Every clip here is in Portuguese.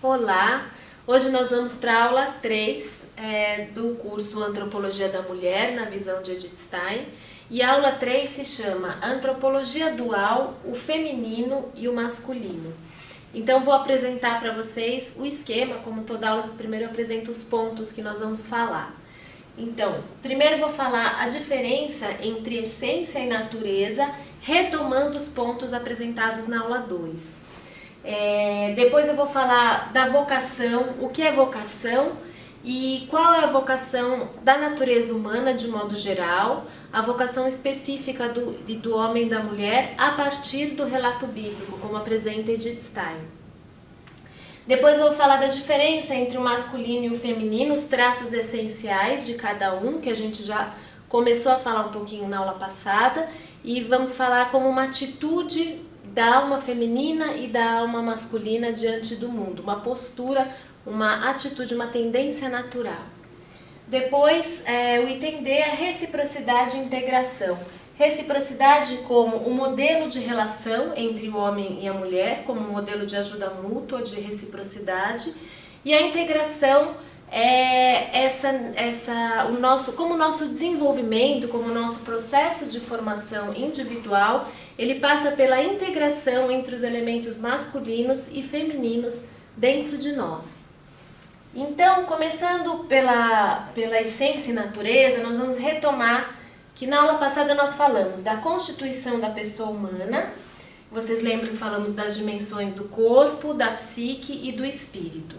Olá! Hoje nós vamos para a aula 3 do curso Antropologia da Mulher, na visão de Edith Stein. E a aula 3 se chama Antropologia Dual, o Feminino e o Masculino. Então vou apresentar para vocês o esquema, como toda aula, primeiro eu apresento os pontos que nós vamos falar. Então, primeiro vou falar a diferença entre essência e natureza, retomando os pontos apresentados na aula 2. Depois eu vou falar da vocação, o que é vocação e qual é a vocação da natureza humana de modo geral, a vocação específica do homem e da mulher a partir do relato bíblico, como apresenta Edith Stein. Depois eu vou falar da diferença entre o masculino e o feminino, os traços essenciais de cada um, que a gente já começou a falar um pouquinho na aula passada, e vamos falar como uma atitude da alma feminina e da alma masculina diante do mundo, uma postura, uma atitude, uma tendência natural. Depois, o item D é reciprocidade e integração. Reciprocidade como o modelo de relação entre o homem e a mulher, como um modelo de ajuda mútua, de reciprocidade, e a integração é como o nosso desenvolvimento, como o nosso processo de formação individual, ele passa pela integração entre os elementos masculinos e femininos dentro de nós. Então, começando pela essência e natureza, nós vamos retomar que na aula passada nós falamos da constituição da pessoa humana. Vocês lembram que falamos das dimensões do corpo, da psique e do espírito.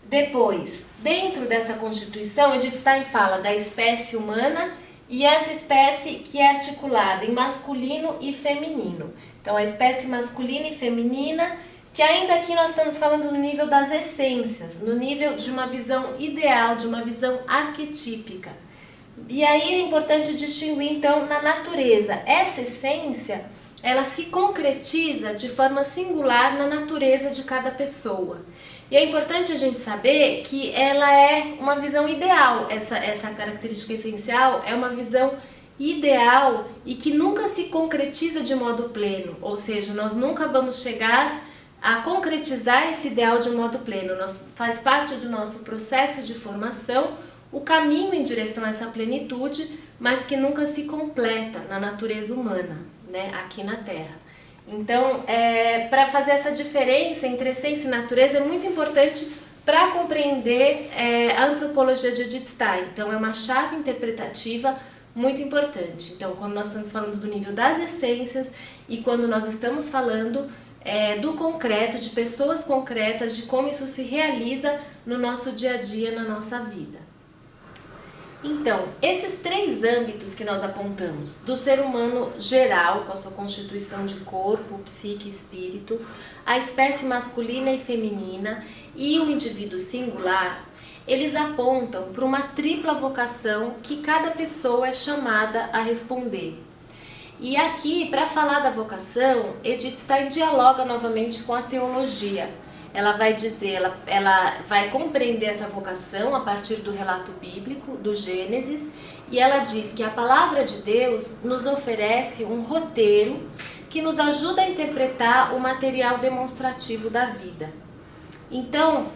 Depois, dentro dessa constituição, Edith Stein fala da espécie humana e essa espécie que é articulada em masculino e feminino. Então, a espécie masculina e feminina, que ainda aqui nós estamos falando no nível das essências, no nível de uma visão ideal, de uma visão arquetípica. E aí é importante distinguir, então, na natureza. Essa essência, ela se concretiza de forma singular na natureza de cada pessoa. E é importante a gente saber que ela é uma visão ideal, essa característica essencial é uma visão ideal e que nunca se concretiza de modo pleno, ou seja, nós nunca vamos chegar a concretizar esse ideal de modo pleno, faz parte do nosso processo de formação, o caminho em direção a essa plenitude, mas que nunca se completa na natureza humana, né, aqui na Terra. Então, para fazer essa diferença entre essência e natureza é muito importante para compreender a antropologia de Edith Stein. Então, é uma chave interpretativa muito importante. Então, quando nós estamos falando do nível das essências e quando nós estamos falando do concreto, de pessoas concretas, de como isso se realiza no nosso dia a dia, na nossa vida. Então, esses três âmbitos que nós apontamos, do ser humano geral, com a sua constituição de corpo, psique e espírito, a espécie masculina e feminina e o indivíduo singular, eles apontam para uma tripla vocação que cada pessoa é chamada a responder. E aqui, para falar da vocação, Edith Stein dialoga novamente com a teologia. Ela vai dizer, ela vai compreender essa vocação a partir do relato bíblico, do Gênesis, e ela diz que a palavra de Deus nos oferece um roteiro que nos ajuda a interpretar o material demonstrativo da vida. Então,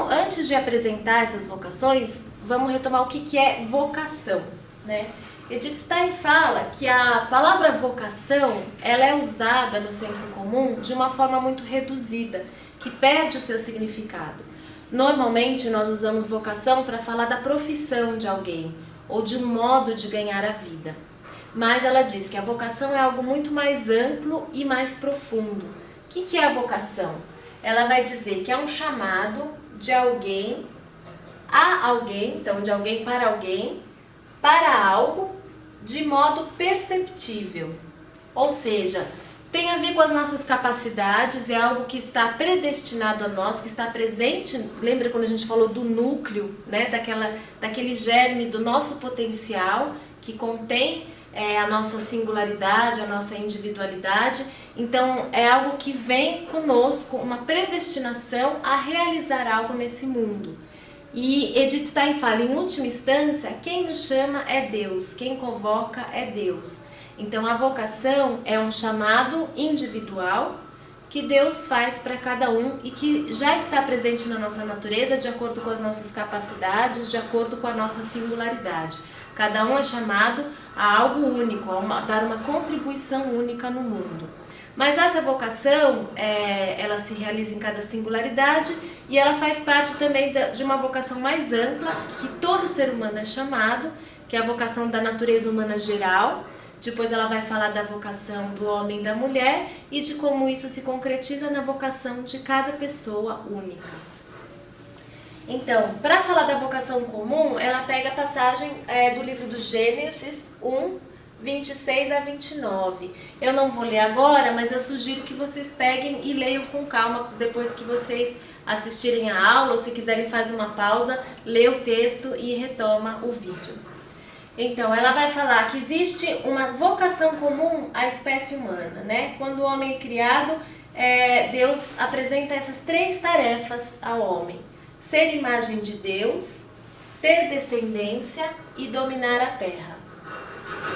antes de apresentar essas vocações, vamos retomar o que é vocação, né? Edith Stein fala que a palavra vocação, ela é usada no senso comum de uma forma muito reduzida, que perde o seu significado. Normalmente nós usamos vocação para falar da profissão de alguém ou de um modo de ganhar a vida. Mas ela diz que a vocação é algo muito mais amplo e mais profundo. O que é a vocação? Ela vai dizer que é um chamado de alguém a alguém, então de alguém, para algo, de modo perceptível. Ou seja, tem a ver com as nossas capacidades, é algo que está predestinado a nós, que está presente. Lembra quando a gente falou do núcleo, né, daquele germe do nosso potencial, que contém a nossa singularidade, a nossa individualidade. Então, é algo que vem conosco, uma predestinação a realizar algo nesse mundo. E Edith Stein fala, em última instância, quem nos chama é Deus, quem convoca é Deus. Então, a vocação é um chamado individual que Deus faz para cada um e que já está presente na nossa natureza de acordo com as nossas capacidades, de acordo com a nossa singularidade. Cada um é chamado a algo único, a dar uma contribuição única no mundo. Mas essa vocação, ela se realiza em cada singularidade e ela faz parte também de uma vocação mais ampla, que todo ser humano é chamado, que é a vocação da natureza humana geral. Depois ela vai falar da vocação do homem e da mulher e de como isso se concretiza na vocação de cada pessoa única. Então, para falar da vocação comum, ela pega a passagem do livro do Gênesis 1, 26 a 29. Eu não vou ler agora, mas eu sugiro que vocês peguem e leiam com calma depois que vocês assistirem a aula, ou se quiserem fazer uma pausa, lê o texto e retoma o vídeo. Então, ela vai falar que existe uma vocação comum à espécie humana, né? Quando o homem é criado, Deus apresenta essas 3 tarefas ao homem: ser imagem de Deus, ter descendência e dominar a terra.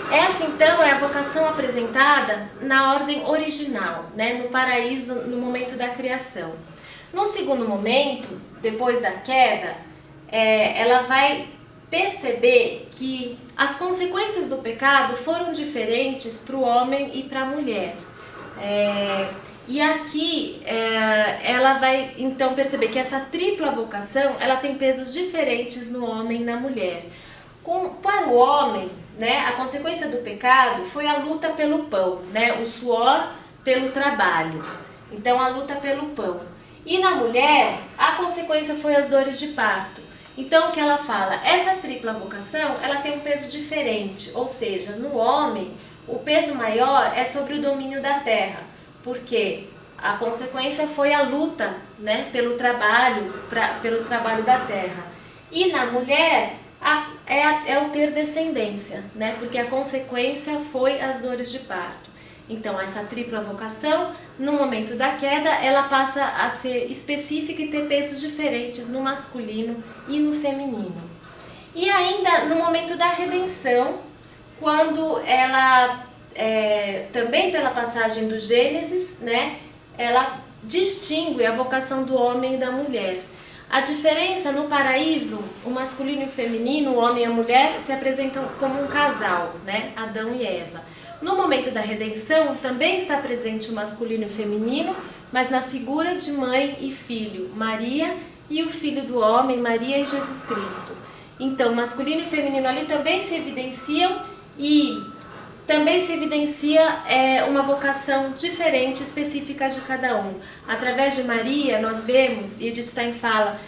Essa, então, é a vocação apresentada na ordem original, né? No paraíso, no momento da criação. No segundo momento, depois da queda, ela vai perceber que as consequências do pecado foram diferentes para o homem e para a mulher. E aqui ela vai então perceber que essa tripla vocação ela tem pesos diferentes no homem e na mulher. Para o homem, né, a consequência do pecado foi a luta pelo pão, né, o suor pelo trabalho. Então, a luta pelo pão. E na mulher, a consequência foi as dores de parto. Então, o que ela fala? Essa tripla vocação, ela tem um peso diferente, ou seja, no homem, o peso maior é sobre o domínio da terra, porque a consequência foi a luta, né, pelo trabalho da terra. E na mulher, é o ter descendência, né, porque a consequência foi as dores de parto. Então, essa tripla vocação, no momento da queda, ela passa a ser específica e ter pesos diferentes no masculino e no feminino. E ainda no momento da redenção, quando ela, também pela passagem do Gênesis, né, ela distingue a vocação do homem e da mulher. A diferença no paraíso, o masculino e o feminino, o homem e a mulher, se apresentam como um casal, né, Adão e Eva. No momento da redenção, também está presente o masculino e o feminino, mas na figura de mãe e filho, Maria e o filho do homem, Maria e Jesus Cristo. Então, masculino e feminino ali também se evidenciam e também se evidencia uma vocação diferente, específica de cada um. Através de Maria, nós vemos, e Edith Stein fala,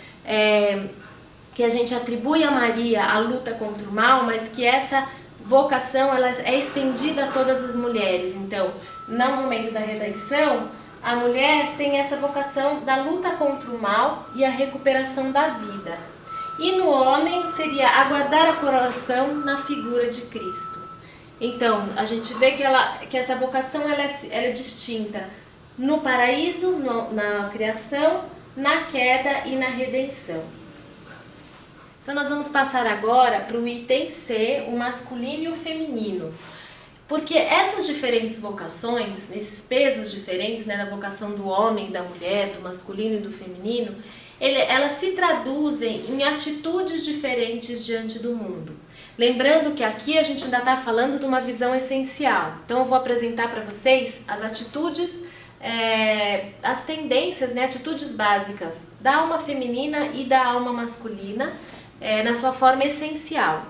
que a gente atribui a Maria a luta contra o mal, mas que essa vocação ela é estendida a todas as mulheres. Então, no momento da redenção, a mulher tem essa vocação da luta contra o mal e a recuperação da vida. E no homem seria aguardar a coroação na figura de Cristo. Então, a gente vê que essa vocação ela é distinta no paraíso, na criação, na queda e na redenção. Então, nós vamos passar agora para o item C, o masculino e o feminino. Porque essas diferentes vocações, esses pesos diferentes, né, na vocação do homem e da mulher, do masculino e do feminino, elas se traduzem em atitudes diferentes diante do mundo. Lembrando que aqui a gente ainda está falando de uma visão essencial. Então, eu vou apresentar para vocês as atitudes, as tendências, né, atitudes básicas da alma feminina e da alma masculina, na sua forma essencial.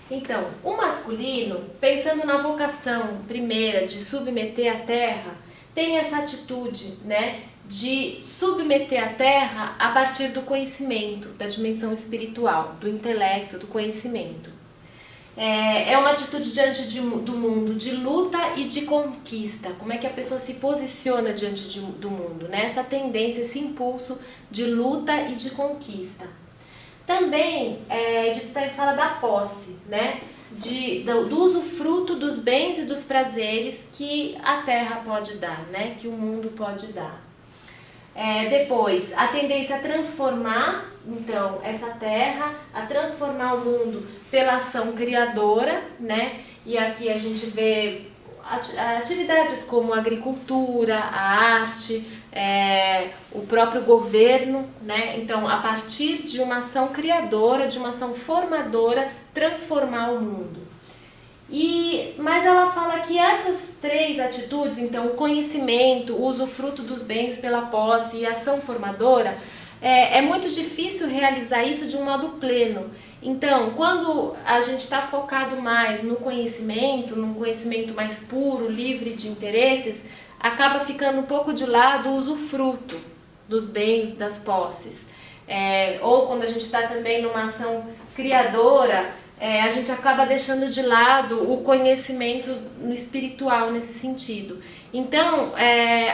Então, o masculino, pensando na vocação primeira de submeter a terra, tem essa atitude, né, de submeter a terra a partir do conhecimento, da dimensão espiritual, do intelecto, do conhecimento. É uma atitude diante do mundo de luta e de conquista. Como é que a pessoa se posiciona diante do mundo, né? Essa tendência, esse impulso de luta e de conquista. Também, Edith Stein fala da posse, né? Do usufruto dos bens e dos prazeres que a terra pode dar, né? Que o mundo pode dar. Depois, a tendência a transformar, então, essa terra, a transformar o mundo pela ação criadora, né? E aqui a gente vê atividades como a agricultura, a arte, o próprio governo, né? Então, a partir de uma ação criadora, de uma ação formadora, transformar o mundo. Mas ela fala que essas 3 atitudes, então o conhecimento, o usufruto dos bens pela posse e a ação formadora, é muito difícil realizar isso de um modo pleno. Então, quando a gente está focado mais no conhecimento, num conhecimento mais puro, livre de interesses, acaba ficando um pouco de lado o usufruto dos bens, das posses. Ou quando a gente está também numa ação criadora, a gente acaba deixando de lado o conhecimento no espiritual nesse sentido. Então,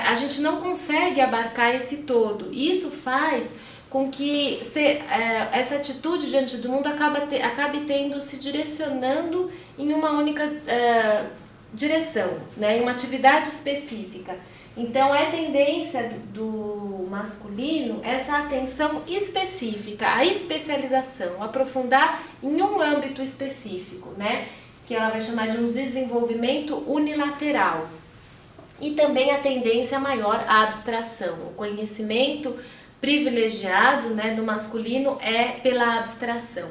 a gente não consegue abarcar esse todo. Isso faz com que essa atitude diante do mundo acabe se direcionando em uma única direção, né? Em uma atividade específica. Então, é tendência do masculino essa atenção específica, a especialização, aprofundar em um âmbito específico, né? Que ela vai chamar de um desenvolvimento unilateral. E também a tendência maior à abstração. O conhecimento privilegiado, né, do masculino é pela abstração.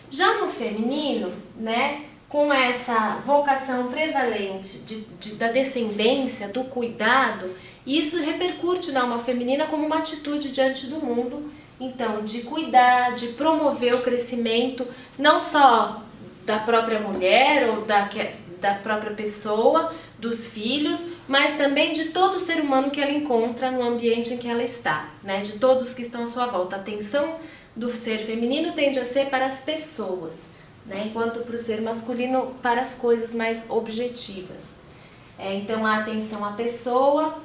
Já no feminino, né, com essa vocação prevalente da descendência, do cuidado, isso repercute na alma feminina como uma atitude diante do mundo, então, de cuidar, de promover o crescimento, não só da própria mulher ou da própria pessoa, dos filhos, mas também de todo ser humano que ela encontra no ambiente em que ela está, né? De todos os que estão à sua volta. A atenção do ser feminino tende a ser para as pessoas, né? Enquanto para o ser masculino, para as coisas mais objetivas. Então, a atenção à pessoa,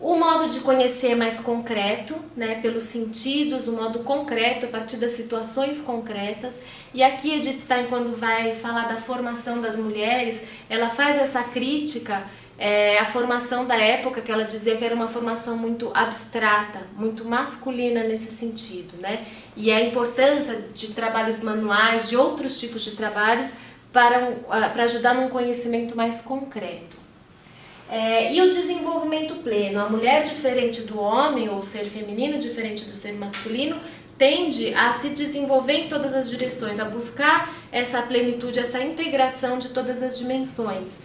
o modo de conhecer é mais concreto, né? Pelos sentidos, o modo concreto, a partir das situações concretas. E aqui Edith Stein, quando vai falar da formação das mulheres, ela faz essa crítica à formação da época, que ela dizia que era uma formação muito abstrata, muito masculina nesse sentido, né? E a importância de trabalhos manuais, de outros tipos de trabalhos, para ajudar num conhecimento mais concreto. E o desenvolvimento pleno, a mulher diferente do homem, ou o ser feminino diferente do ser masculino, tende a se desenvolver em todas as direções, a buscar essa plenitude, essa integração de todas as dimensões.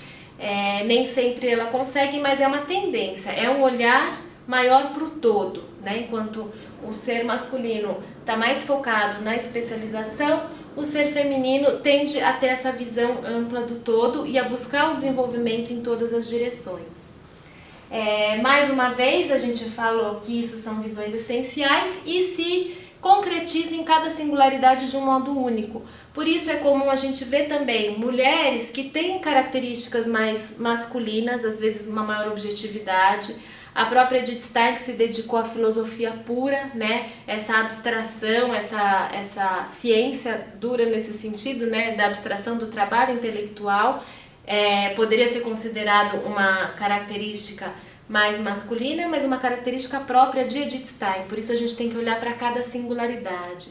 Nem sempre ela consegue, mas é uma tendência, é um olhar maior para o todo, né? Enquanto o ser masculino está mais focado na especialização, o ser feminino tende a ter essa visão ampla do todo e a buscar um desenvolvimento em todas as direções. Mais uma vez, a gente falou que isso são visões essenciais e se concretiza em cada singularidade de um modo único. Por isso é comum a gente ver também mulheres que têm características mais masculinas, às vezes uma maior objetividade. A própria Edith Stein, que se dedicou à filosofia pura, né? Essa abstração, essa ciência dura nesse sentido, né? Da abstração do trabalho intelectual, poderia ser considerado uma característica mais masculina, mas uma característica própria de Edith Stein. Por isso a gente tem que olhar para cada singularidade.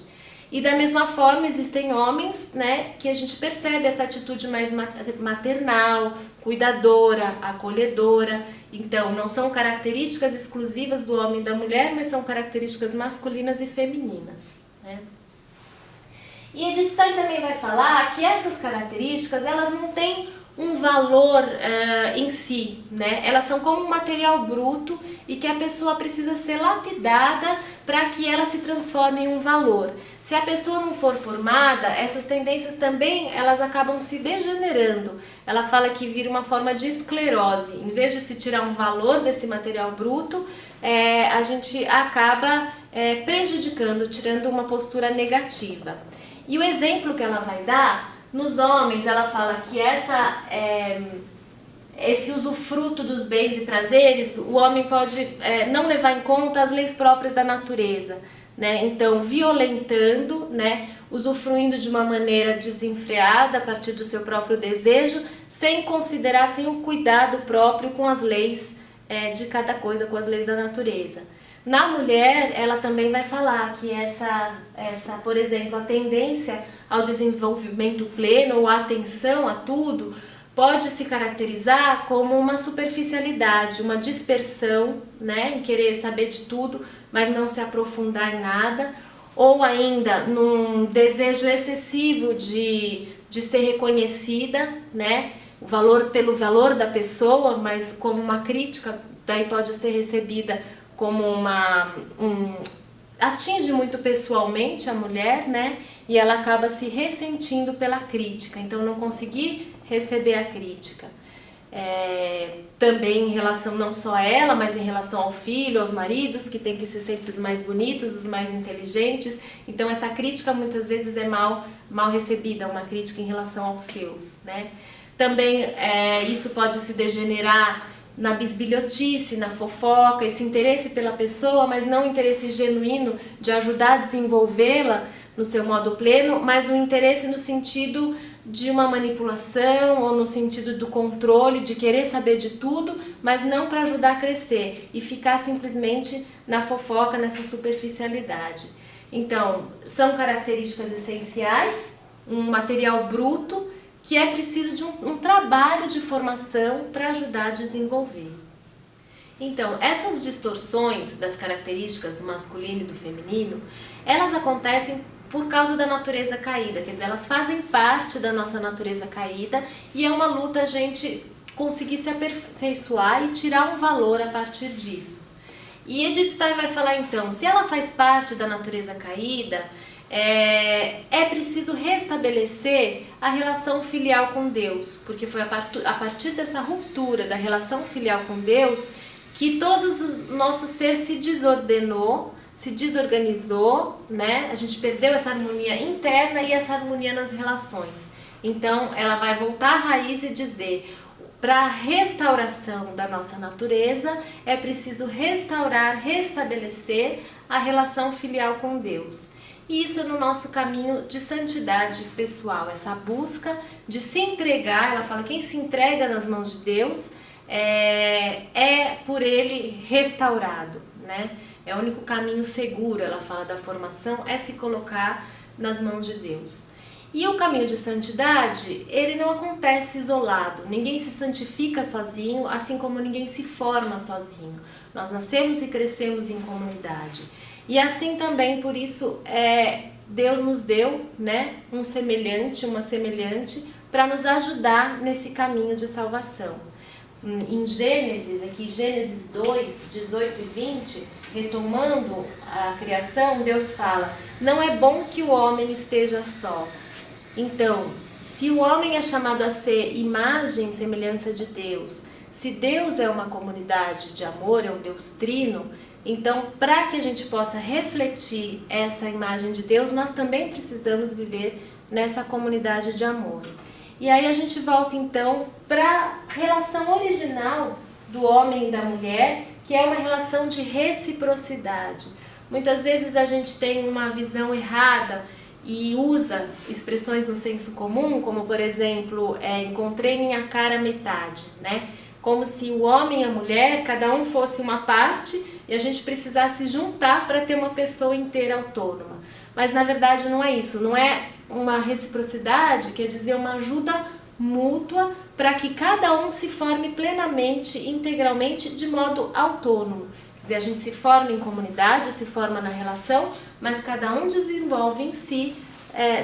E da mesma forma existem homens, né, que a gente percebe essa atitude mais maternal, cuidadora, acolhedora. Então não são características exclusivas do homem e da mulher, mas são características masculinas e femininas, né? E Edith Stein também vai falar que essas características, elas não têm um valor em si, né? Elas são como um material bruto e que a pessoa precisa ser lapidada para que ela se transforme em um valor. Se a pessoa não for formada, essas tendências também elas acabam se degenerando. Ela fala que vira uma forma de esclerose. Em vez de se tirar um valor desse material bruto, a gente acaba prejudicando, tirando uma postura negativa. E o exemplo que ela vai dar, nos homens, ela fala que esse usufruto dos bens e prazeres, o homem pode não levar em conta as leis próprias da natureza, né? Então, violentando, né? Usufruindo de uma maneira desenfreada a partir do seu próprio desejo, sem considerar, sem o cuidado próprio com as leis de cada coisa, com as leis da natureza. Na mulher, ela também vai falar que por exemplo, a tendência ao desenvolvimento pleno ou a atenção a tudo pode se caracterizar como uma superficialidade, uma dispersão, né, em querer saber de tudo, mas não se aprofundar em nada, ou ainda num desejo excessivo de ser reconhecida, né, pelo valor da pessoa, mas como uma crítica, daí pode ser recebida como atinge muito pessoalmente a mulher, né? E ela acaba se ressentindo pela crítica, então não conseguir receber a crítica. Também em relação não só a ela, mas em relação ao filho, aos maridos, que tem que ser sempre os mais bonitos, os mais inteligentes. Então essa crítica muitas vezes é mal recebida, uma crítica em relação aos seus, né? Também isso pode se degenerar na bisbilhotice, na fofoca, esse interesse pela pessoa, mas não interesse genuíno de ajudar a desenvolvê-la no seu modo pleno, mas um interesse no sentido de uma manipulação ou no sentido do controle, de querer saber de tudo, mas não para ajudar a crescer e ficar simplesmente na fofoca, nessa superficialidade. Então, são características essenciais, um material bruto, que é preciso de um trabalho de formação para ajudar a desenvolver. Então, essas distorções das características do masculino e do feminino, elas acontecem por causa da natureza caída, quer dizer, elas fazem parte da nossa natureza caída e é uma luta a gente conseguir se aperfeiçoar e tirar um valor a partir disso. E Edith Stein vai falar então, se ela faz parte da natureza caída, é preciso restabelecer a relação filial com Deus, porque foi a partir dessa ruptura da relação filial com Deus que todo o nosso ser se desordenou, se desorganizou, né? A gente perdeu essa harmonia interna e essa harmonia nas relações. Então ela vai voltar à raiz e dizer, para a restauração da nossa natureza é preciso restabelecer a relação filial com Deus. E isso é no nosso caminho de santidade pessoal, essa busca de se entregar. Ela fala, quem se entrega nas mãos de Deus é por ele restaurado, né? É o único caminho seguro, ela fala, da formação, é se colocar nas mãos de Deus. E o caminho de santidade, ele não acontece isolado, ninguém se santifica sozinho, assim como ninguém se forma sozinho. Nós nascemos e crescemos em comunidade. E assim também, por isso, Deus nos deu, né, um semelhante, uma semelhante, para nos ajudar nesse caminho de salvação. Em Gênesis, aqui Gênesis 2, 18 e 20, retomando a criação, Deus fala, não é bom que o homem esteja só. Então, se o homem é chamado a ser imagem e semelhança de Deus, se Deus é uma comunidade de amor, é um Deus trino, então, para que a gente possa refletir essa imagem de Deus, nós também precisamos viver nessa comunidade de amor. E aí a gente volta então para a relação original do homem e da mulher, que é uma relação de reciprocidade. Muitas vezes a gente tem uma visão errada e usa expressões no senso comum, como por exemplo, encontrei minha cara metade, né? Como se o homem e a mulher, cada um fosse uma parte e a gente precisasse juntar para ter uma pessoa inteira autônoma. Mas na verdade não é isso, não é uma reciprocidade, quer dizer uma ajuda mútua para que cada um se forme plenamente, integralmente, de modo autônomo. Quer dizer, a gente se forma em comunidade, se forma na relação, mas cada um desenvolve em si,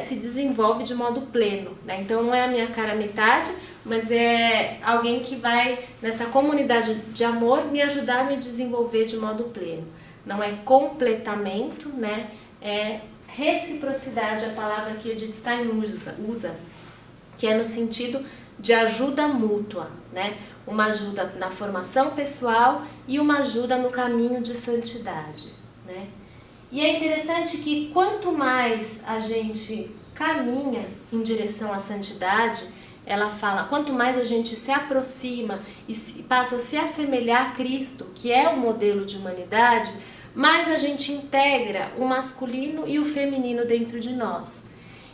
se desenvolve de modo pleno, né? Então não é a minha cara metade, mas é alguém que vai, nessa comunidade de amor, me ajudar a me desenvolver de modo pleno. Não é completamento, né? É reciprocidade, a palavra que Edith Stein usa, que é no sentido de ajuda mútua, né? Uma ajuda na formação pessoal e uma ajuda no caminho de santidade, né? E é interessante que quanto mais a gente caminha em direção à santidade, ela fala, quanto mais a gente se aproxima e passa a se assemelhar a Cristo, que é o modelo de humanidade, mais a gente integra o masculino e o feminino dentro de nós.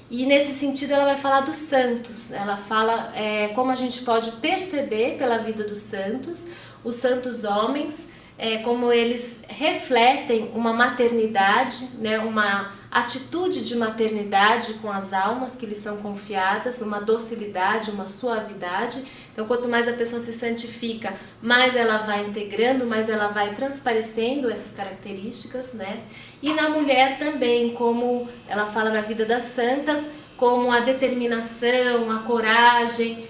E nesse sentido ela vai falar dos santos, ela fala como a gente pode perceber pela vida dos santos, os santos homens, como eles refletem uma maternidade, né, uma atitude de maternidade com as almas que lhe são confiadas, uma docilidade, uma suavidade. Então, quanto mais a pessoa se santifica, mais ela vai integrando, mais ela vai transparecendo essas características, né? E na mulher também, como ela fala na vida das santas, como a determinação, a coragem,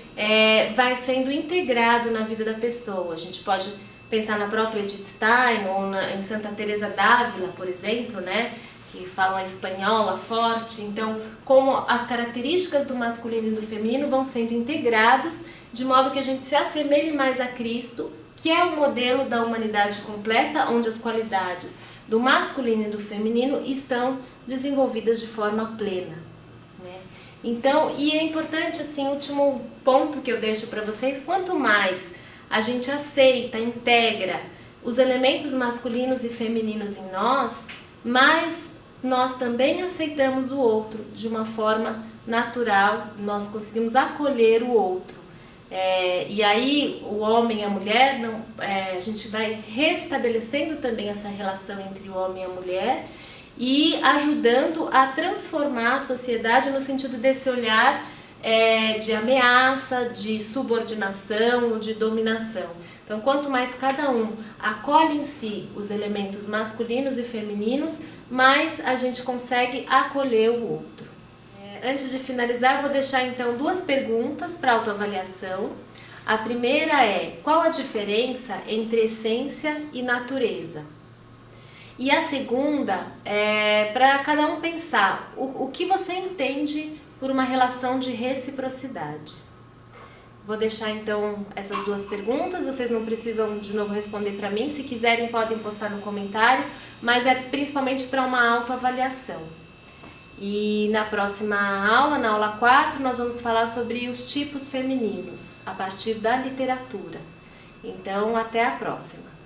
vai sendo integrado na vida da pessoa. A gente pode pensar na própria Edith Stein ou em Santa Teresa d'Ávila, por exemplo, né? Que falam a espanhola forte. Então, como as características do masculino e do feminino vão sendo integrados de modo que a gente se assemelhe mais a Cristo, que é o modelo da humanidade completa, onde as qualidades do masculino e do feminino estão desenvolvidas de forma plena, né? Então, e é importante, assim, o último ponto que eu deixo para vocês, quanto mais a gente aceita, integra os elementos masculinos e femininos em nós, mais nós também aceitamos o outro de uma forma natural, nós conseguimos acolher o outro. E aí o homem e a mulher, a gente vai restabelecendo também essa relação entre o homem e a mulher e ajudando a transformar a sociedade no sentido desse olhar de ameaça, de subordinação, de dominação. Então, quanto mais cada um acolhe em si os elementos masculinos e femininos, mais a gente consegue acolher o outro. Antes de finalizar, vou deixar então 2 perguntas para autoavaliação. A primeira é: qual a diferença entre essência e natureza? E a segunda é para cada um pensar o que você entende por uma relação de reciprocidade. Vou deixar então essas 2 perguntas, vocês não precisam de novo responder para mim, se quiserem podem postar no comentário, mas é principalmente para uma autoavaliação. E na próxima aula, na aula 4, nós vamos falar sobre os tipos femininos, a partir da literatura. Então, até a próxima!